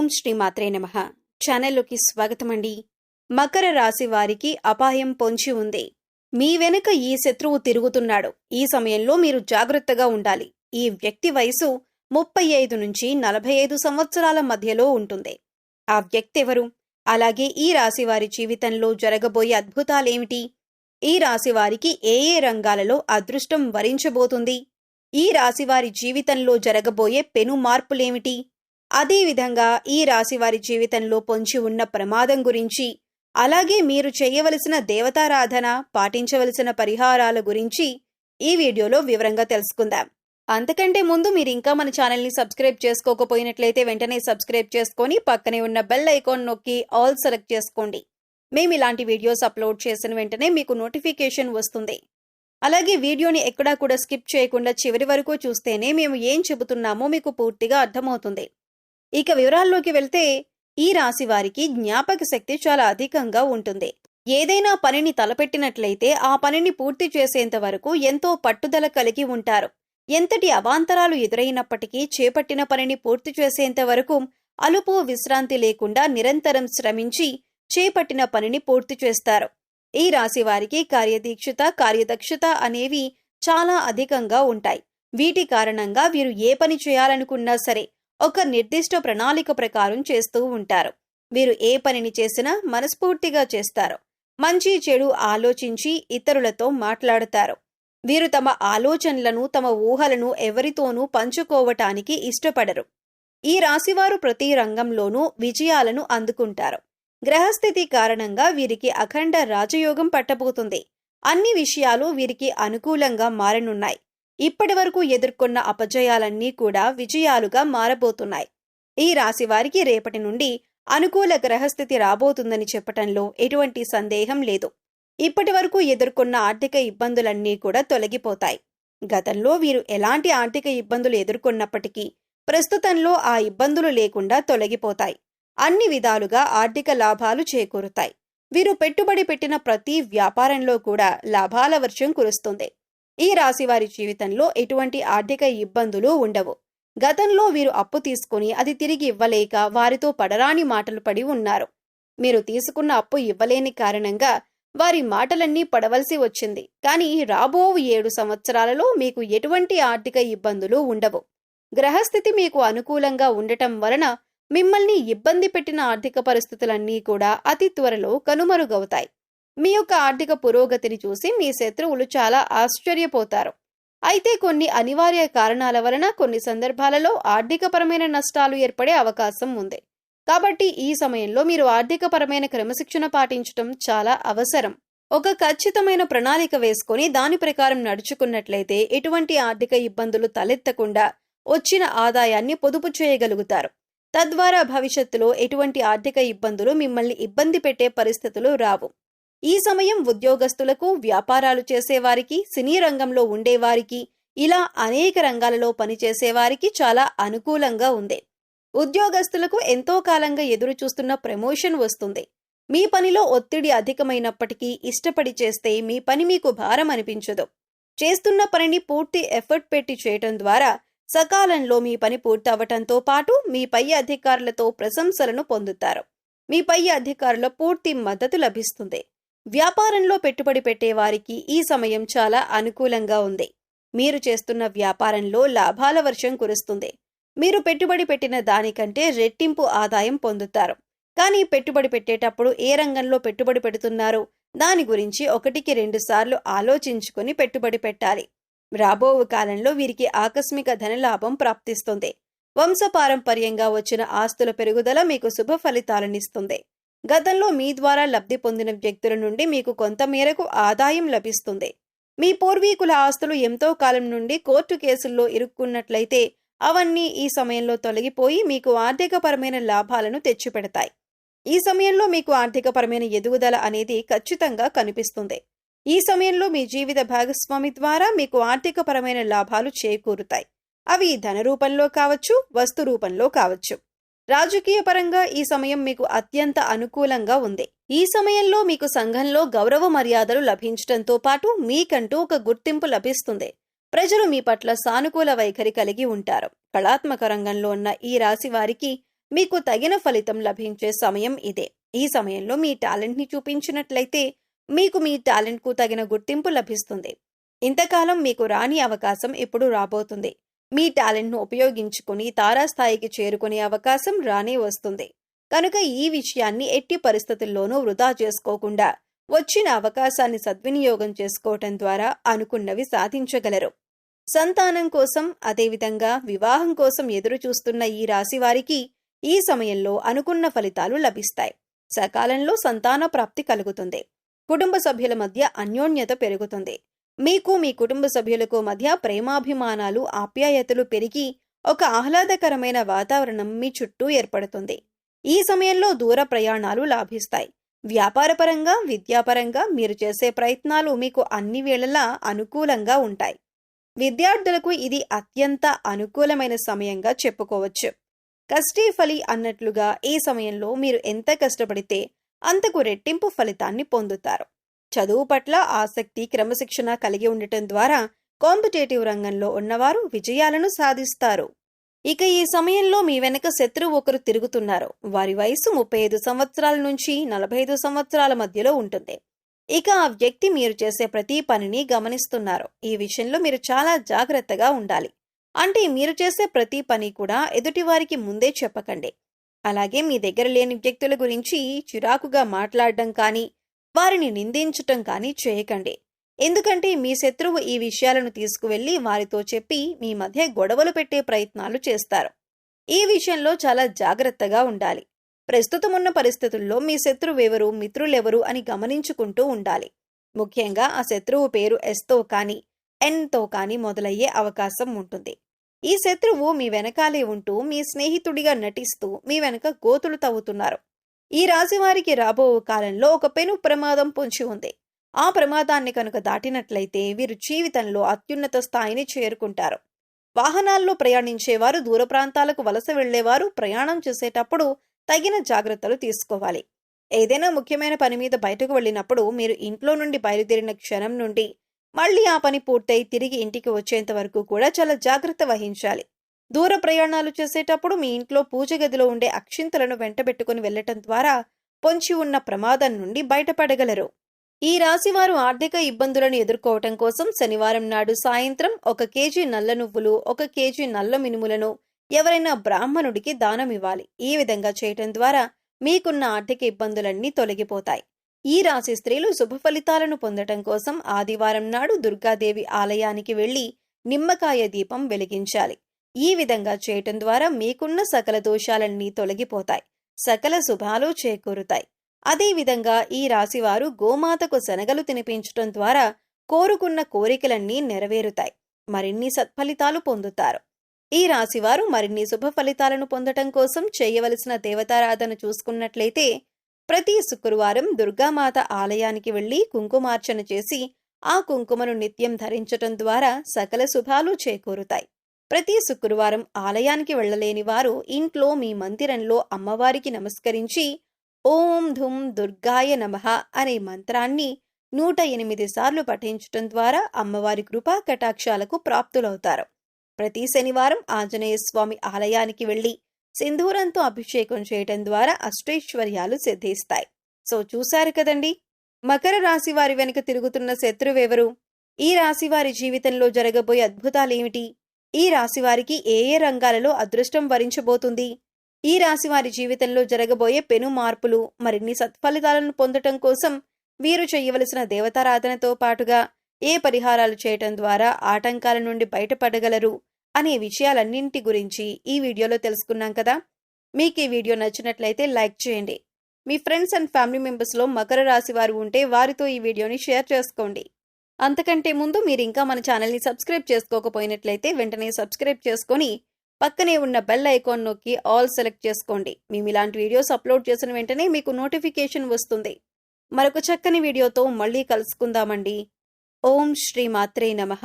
ఓం శ్రీ మాత్రే నమః. ఛానల్లోకి స్వాగతమండి. మకర రాశి వారికి అపాయం పొంచి ఉంది. మీ వెనుక ఈ శత్రువు తిరుగుతున్నాడు. ఈ సమయంలో మీరు జాగ్రత్తగా ఉండాలి. ఈ వ్యక్తి వయసు 35 నుంచి 45 సంవత్సరాల మధ్యలో ఉంటుంది. ఆ వ్యక్తి ఎవరు? అలాగే ఈ రాశి వారి జీవితంలో జరగబోయే అద్భుతాలేమిటి? ఈ రాశి వారికి ఏ రంగాలలో అదృష్టం వరించబోతుంది? ఈ రాశి వారి జీవితంలో జరగబోయే పెను మార్పులేమిటి? అదేవిధంగా ఈ రాశి వారి జీవితంలో పొంచి ఉన్న ప్రమాదం గురించి, అలాగే మీరు చేయవలసిన దేవతారాధన, పాటించవలసిన పరిహారాల గురించి ఈ వీడియోలో వివరంగా తెలుసుకుందాం. అంతకంటే ముందు మీరు ఇంకా మన ఛానల్ని సబ్స్క్రైబ్ చేసుకోకపోయినట్లయితే వెంటనే సబ్స్క్రైబ్ చేసుకొని పక్కనే ఉన్న బెల్ ఐకాన్ నొక్కి ఆల్ సెలెక్ట్ చేసుకోండి. మేము ఇలాంటి వీడియోస్ అప్లోడ్ చేసిన వెంటనే మీకు నోటిఫికేషన్ వస్తుంది. అలాగే వీడియోని ఎక్కడా కూడా స్కిప్ చేయకుండా చివరి వరకు చూస్తేనే మేము ఏం చెబుతున్నామో మీకు పూర్తిగా అర్థమవుతుంది. ఇక వివరాల్లోకి వెళ్తే, ఈ రాశి వారికి జ్ఞాపక శక్తి చాలా అధికంగా ఉంటుంది. ఏదైనా పనిని తలపెట్టినట్లయితే ఆ పనిని పూర్తి చేసేంత వరకు ఎంతో పట్టుదల కలిగి ఉంటారు. ఎంతటి అవాంతరాలు ఎదురైనప్పటికీ చేపట్టిన పనిని పూర్తి చేసేంత వరకు అలుపు విశ్రాంతి లేకుండా నిరంతరం శ్రమించి చేపట్టిన పనిని పూర్తి చేస్తారు. ఈ రాశి వారికి కార్యదీక్షత, కార్యదక్షత అనేవి చాలా అధికంగా ఉంటాయి. వీటి కారణంగా వీరు ఏ పని చేయాలనుకున్నా సరే ఒక నిర్దిష్ట ప్రణాళిక ప్రకారం చేస్తూ ఉంటారు. వీరు ఏ పనిని చేసినా మనస్ఫూర్తిగా చేస్తారు. మంచి చెడు ఆలోచించి ఇతరులతో మాట్లాడతారు. వీరు తమ ఆలోచనలను, తమ ఊహలను ఎవరితోనూ పంచుకోవటానికి ఇష్టపడరు. ఈ రాశివారు ప్రతి రంగంలోనూ విజయాలను అందుకుంటారు. గ్రహస్థితి కారణంగా వీరికి అఖండ రాజయోగం పట్టబోతుంది. అన్ని విషయాలు వీరికి అనుకూలంగా మారనున్నాయి. ఇప్పటి వరకు ఎదుర్కొన్న అపజయాలన్నీ కూడా విజయాలుగా మారబోతున్నాయి. ఈ రాశి వారికి రేపటి నుండి అనుకూల గ్రహస్థితి రాబోతుందని చెప్పటంలో ఎటువంటి సందేహం లేదు. ఇప్పటి వరకు ఎదుర్కొన్న ఆర్థిక ఇబ్బందులన్నీ కూడా తొలగిపోతాయి. గతంలో వీరు ఎలాంటి ఆర్థిక ఇబ్బందులు ఎదుర్కొన్నప్పటికీ ప్రస్తుతంలో ఆ ఇబ్బందులు లేకుండా తొలగిపోతాయి. అన్ని విధాలుగా ఆర్థిక లాభాలు చేకూరుతాయి. వీరు పెట్టుబడి పెట్టిన ప్రతి వ్యాపారంలో కూడా లాభాల వర్షం కురుస్తుంది. ఈ రాశి వారి జీవితంలో ఎటువంటి ఆర్థిక ఇబ్బందులు ఉండవు. గతంలో వీరు అప్పు తీసుకుని అది తిరిగి ఇవ్వలేక వారితో పడరాని మాటలు పడి ఉన్నారు. మీరు తీసుకున్న అప్పు ఇవ్వలేని కారణంగా వారి మాటలన్నీ పడవలసి వచ్చింది. కానీ రాబో 7 సంవత్సరాలలో మీకు ఎటువంటి ఆర్థిక ఇబ్బందులు ఉండవు. గ్రహస్థితి మీకు అనుకూలంగా ఉండటం వలన మిమ్మల్ని ఇబ్బంది పెట్టిన ఆర్థిక పరిస్థితులన్నీ కూడా అతి త్వరలో కనుమరుగవుతాయి. మీ యొక్క ఆర్థిక పురోగతిని చూసి మీ శత్రువులు చాలా ఆశ్చర్యపోతారు. అయితే కొన్ని అనివార్య కారణాల వలన కొన్ని సందర్భాలలో ఆర్థికపరమైన నష్టాలు ఏర్పడే అవకాశం ఉంది. కాబట్టి ఈ సమయంలో మీరు ఆర్థికపరమైన క్రమశిక్షణ పాటించడం చాలా అవసరం. ఒక ఖచ్చితమైన ప్రణాళిక వేసుకొని దాని ప్రకారం నడుచుకున్నట్లయితే ఎటువంటి ఆర్థిక ఇబ్బందులు తలెత్తకుండా వచ్చిన ఆదాయాన్ని పొదుపు చేయగలుగుతారు. తద్వారా భవిష్యత్తులో ఎటువంటి ఆర్థిక ఇబ్బందులు మిమ్మల్ని ఇబ్బంది పెట్టే పరిస్థితులు రావు. ఈ సమయం ఉద్యోగస్తులకు, వ్యాపారాలు చేసేవారికి, సినీ రంగంలో ఉండేవారికి, ఇలా అనేక రంగాలలో పనిచేసేవారికి చాలా అనుకూలంగా ఉంది. ఉద్యోగస్తులకు ఎంతో కాలంగా ఎదురు చూస్తున్న ప్రమోషన్ వస్తుంది. మీ పనిలో ఒత్తిడి అధికమైనప్పటికీ ఇష్టపడి చేస్తే మీ పని మీకు భారం అనిపించదు. చేస్తున్న పనిని పూర్తి ఎఫర్ట్ పెట్టి చేయటం ద్వారా సకాలంలో మీ పని పూర్తవటంతో పాటు మీ పై అధికారులతో ప్రశంసలను పొందుతారు. మీ పై అధికారుల పూర్తి మద్దతు లభిస్తుంది. వ్యాపారంలో పెట్టుబడి పెట్టే వారికి ఈ సమయం చాలా అనుకూలంగా ఉంది. మీరు చేస్తున్న వ్యాపారంలో లాభాల వర్షం కురుస్తుంది. మీరు పెట్టుబడి పెట్టిన దానికంటే రెట్టింపు ఆదాయం పొందుతారు. కానీ పెట్టుబడి పెట్టేటప్పుడు ఏ రంగంలో పెట్టుబడి పెడుతున్నారో దాని గురించి 1-2 సార్లు ఆలోచించుకుని పెట్టుబడి పెట్టాలి. రాబో కాలంలో వీరికి ఆకస్మిక ధనలాభం ప్రాప్తిస్తుంది. వంశపారంపర్యంగా వచ్చిన ఆస్తుల పెరుగుదల మీకు శుభ ఫలితాలనిస్తుంది. గతంలో మీ ద్వారా లబ్ధి పొందిన వ్యక్తుల నుండి మీకు కొంత మేరకు ఆదాయం లభిస్తుంది. మీ పూర్వీకుల ఆస్తులు ఎంతో కాలం నుండి కోర్టు కేసుల్లో ఇరుక్కున్నట్లయితే అవన్నీ ఈ సమయంలో తొలగిపోయి మీకు ఆర్థికపరమైన లాభాలను తెచ్చిపెడతాయి. ఈ సమయంలో మీకు ఆర్థికపరమైన ఎదుగుదల అనేది ఖచ్చితంగా కనిపిస్తుంది. ఈ సమయంలో మీ జీవిత భాగస్వామి ద్వారా మీకు ఆర్థికపరమైన లాభాలు చేకూరుతాయి. అవి ధన రూపంలో కావచ్చు, వస్తు రూపంలో కావచ్చు. రాజకీయ పరంగా ఈ సమయం మీకు అత్యంత అనుకూలంగా ఉంది. ఈ సమయంలో మీకు సంఘంలో గౌరవ మర్యాదలు లభించడంతో పాటు మీకంటూ ఒక గుర్తింపు లభిస్తుంది. ప్రజలు మీ పట్ల సానుకూల వైఖరి కలిగి ఉంటారు. కళాత్మక రంగంలో ఉన్న ఈ రాశి వారికి మీకు తగిన ఫలితం లభించే సమయం ఇదే. ఈ సమయంలో మీ టాలెంట్‌ని చూపించినట్లయితే మీకు మీ టాలెంట్‌కు తగిన గుర్తింపు లభిస్తుంది. ఇంతకాలం మీకు రాని అవకాశం ఇప్పుడు రాబోతుంది. మీ టాలెంట్‌ను ఉపయోగించుకుని తారాస్థాయికి చేరుకునే అవకాశం రానే వస్తుంది. కనుక ఈ విషయాన్ని ఎట్టి పరిస్థితుల్లోనూ వృధా చేసుకోకుండా వచ్చిన అవకాశాన్ని సద్వినియోగం చేసుకోవటం ద్వారా అనుకున్నవి సాధించగలరు. సంతానం కోసం, అదేవిధంగా వివాహం కోసం ఎదురు చూస్తున్న ఈ రాశి వారికి ఈ సమయంలో అనుకున్న ఫలితాలు లభిస్తాయి. సకాలంలో సంతాన ప్రాప్తి కలుగుతుంది. కుటుంబ సభ్యుల మధ్య అన్యోన్యత పెరుగుతుంది. మీకు మీ కుటుంబ సభ్యులకు మధ్య ప్రేమాభిమానాలు, ఆప్యాయతలు పెరిగి ఒక ఆహ్లాదకరమైన వాతావరణం మీ చుట్టూ ఏర్పడుతుంది. ఈ సమయంలో దూర ప్రయాణాలు లాభిస్తాయి. వ్యాపారపరంగా, విద్యాపరంగా మీరు చేసే ప్రయత్నాలు మీకు అన్ని వేళలా అనుకూలంగా ఉంటాయి. విద్యార్థులకు ఇది అత్యంత అనుకూలమైన సమయంగా చెప్పుకోవచ్చు. కష్టే ఫలి అన్నట్లుగా ఈ సమయంలో మీరు ఎంత కష్టపడితే అంతకు రెట్టింపు ఫలితాన్ని పొందుతారు. చదువు పట్ల ఆసక్తి, క్రమశిక్షణ కలిగి ఉండటం ద్వారా కాంపిటేటివ్ రంగంలో ఉన్నవారు విజయాలను సాధిస్తారు. ఇక ఈ సమయంలో మీ వెనక శత్రువు ఒకరు తిరుగుతున్నారు. వారి వయసు 35 సంవత్సరాల నుంచి 45 సంవత్సరాల మధ్యలో ఉంటుంది. ఇక ఆ వ్యక్తి మీరు చేసే ప్రతి పనిని గమనిస్తున్నారు. ఈ విషయంలో మీరు చాలా జాగ్రత్తగా ఉండాలి. అంటే మీరు చేసే ప్రతి పని కూడా ఎదుటివారికి ముందే చెప్పకండి. అలాగే మీ దగ్గర లేని వ్యక్తుల గురించి చిరాకుగా మాట్లాడడం కానీ, వారిని నిందించటం కానీ చేయకండి. ఎందుకంటే మీ శత్రువు ఈ విషయాలను తీసుకువెళ్లి వారితో చెప్పి మీ మధ్య గొడవలు పెట్టే ప్రయత్నాలు చేస్తారు. ఈ విషయంలో చాలా జాగ్రత్తగా ఉండాలి. ప్రస్తుతం ఉన్న పరిస్థితుల్లో మీ శత్రువెవరు, మిత్రులెవరు అని గమనించుకుంటూ ఉండాలి. ముఖ్యంగా ఆ శత్రువు పేరు ఎస్తో కానీ, ఎన్తో కానీ మొదలయ్యే అవకాశం ఉంటుంది. ఈ శత్రువు మీ వెనకాలే ఉంటూ మీ స్నేహితుడిగా నటిస్తూ మీ వెనక గోతులు తవ్వుతున్నారు. ఈ రాశి వారికి రాబో కాలంలో ఒక పెను ప్రమాదం పొంచి ఉంది. ఆ ప్రమాదాన్ని కనుక దాటినట్లయితే వీరు జీవితంలో అత్యున్నత స్థాయిని చేరుకుంటారు. వాహనాల్లో ప్రయాణించేవారు, దూర ప్రాంతాలకు వలస వెళ్లేవారు ప్రయాణం చేసేటప్పుడు తగిన జాగ్రత్తలు తీసుకోవాలి. ఏదైనా ముఖ్యమైన పని మీద బయటకు వెళ్ళినప్పుడు మీరు ఇంట్లో నుండి బయలుదేరిన క్షణం నుండి మళ్ళీ ఆ పని పూర్తయి తిరిగి ఇంటికి వచ్చేంత వరకు కూడా చాలా జాగ్రత్త వహించాలి. దూర ప్రయాణాలు చేసేటప్పుడు మీ ఇంట్లో పూజ గదిలో ఉండే అక్షింతలను వెంటబెట్టుకుని వెళ్లటం ద్వారా పొంచి ఉన్న ప్రమాదం నుండి బయటపడగలరు. ఈ రాశివారు ఆర్థిక ఇబ్బందులను ఎదుర్కోవటం కోసం శనివారం నాడు సాయంత్రం 1 కేజీ నల్ల నువ్వులు, 1 కేజీ నల్ల మినుములను ఎవరైనా బ్రాహ్మణుడికి దానం ఇవ్వాలి. ఈ విధంగా చేయటం ద్వారా మీకున్న ఆర్థిక ఇబ్బందులన్నీ తొలగిపోతాయి. ఈ రాశి స్త్రీలు శుభ ఫలితాలను పొందటం కోసం ఆదివారం నాడు దుర్గాదేవి ఆలయానికి వెళ్లి నిమ్మకాయ దీపం వెలిగించాలి. ఈ విధంగా చేయటం ద్వారా మీకున్న సకల దోషాలన్నీ తొలగిపోతాయి. సకల శుభాలు చేకూరుతాయి. అదేవిధంగా ఈ రాశివారు గోమాతకు శనగలు తినిపించటం ద్వారా కోరుకున్న కోరికలన్నీ నెరవేరుతాయి. మరిన్ని సత్ఫలితాలు పొందుతారు. ఈ రాశివారు మరిన్ని శుభ ఫలితాలను పొందటం కోసం చేయవలసిన దేవతారాధన చూసుకున్నట్లయితే ప్రతి శుక్రవారం దుర్గామాత ఆలయానికి వెళ్లి కుంకుమార్చన చేసి ఆ కుంకుమను నిత్యం ధరించటం ద్వారా సకల శుభాలు చేకూరుతాయి. ప్రతి శుక్రవారం ఆలయానికి వెళ్లలేని వారు ఇంట్లో మీ మందిరంలో అమ్మవారికి నమస్కరించి ఓం ధుం దుర్గాయ నమః అనే మంత్రాన్ని 108 సార్లు పఠించటం ద్వారా అమ్మవారి కృపా కటాక్షాలకు ప్రాప్తులవుతారు. ప్రతి శనివారం ఆంజనేయ స్వామి ఆలయానికి వెళ్లి సింధూరంతో అభిషేకం చేయటం ద్వారా అష్టైశ్వర్యాలు సిద్ధిస్తాయి. సో చూశారు కదండి, మకర రాశి వారి వెనుక తిరుగుతున్న శత్రువెవరు? ఈ రాశి వారి జీవితంలో జరగబోయే అద్భుతాలేమిటి? ఈ రాశి వారికి ఏ ఏ రంగాలలో అదృష్టం వరించబోతుంది? ఈ రాశి వారి జీవితంలో జరగబోయే పెను మార్పులు, మరిన్ని సత్ఫలితాలను పొందటం కోసం వీరు చేయవలసిన దేవతారాధనతో పాటుగా ఏ పరిహారాలు చేయటం ద్వారా ఆటంకాల నుండి బయటపడగలరు అనే విషయాలన్నింటి గురించి ఈ వీడియోలో తెలుసుకున్నాం కదా. మీకు ఈ వీడియో నచ్చినట్లయితే లైక్ చేయండి. మీ ఫ్రెండ్స్ అండ్ ఫ్యామిలీ మెంబర్స్లో మకర రాశి వారు ఉంటే వారితో ఈ వీడియోని షేర్ చేసుకోండి. అంతకంటే ముందు మీరు ఇంకా మన ఛానల్ని సబ్స్క్రైబ్ చేసుకోకపోయినట్లయితే వెంటనే సబ్స్క్రైబ్ చేసుకొని పక్కనే ఉన్న బెల్ ఐకాన్ నొక్కి ఆల్ సెలెక్ట్ చేసుకోండి. మేము ఇలాంటి వీడియోస్ అప్లోడ్ చేసిన వెంటనే మీకు నోటిఫికేషన్ వస్తుంది. మరొక చక్కని వీడియోతో మళ్ళీ కలుసుకుందామండి. ఓం శ్రీ మాత్రే నమః.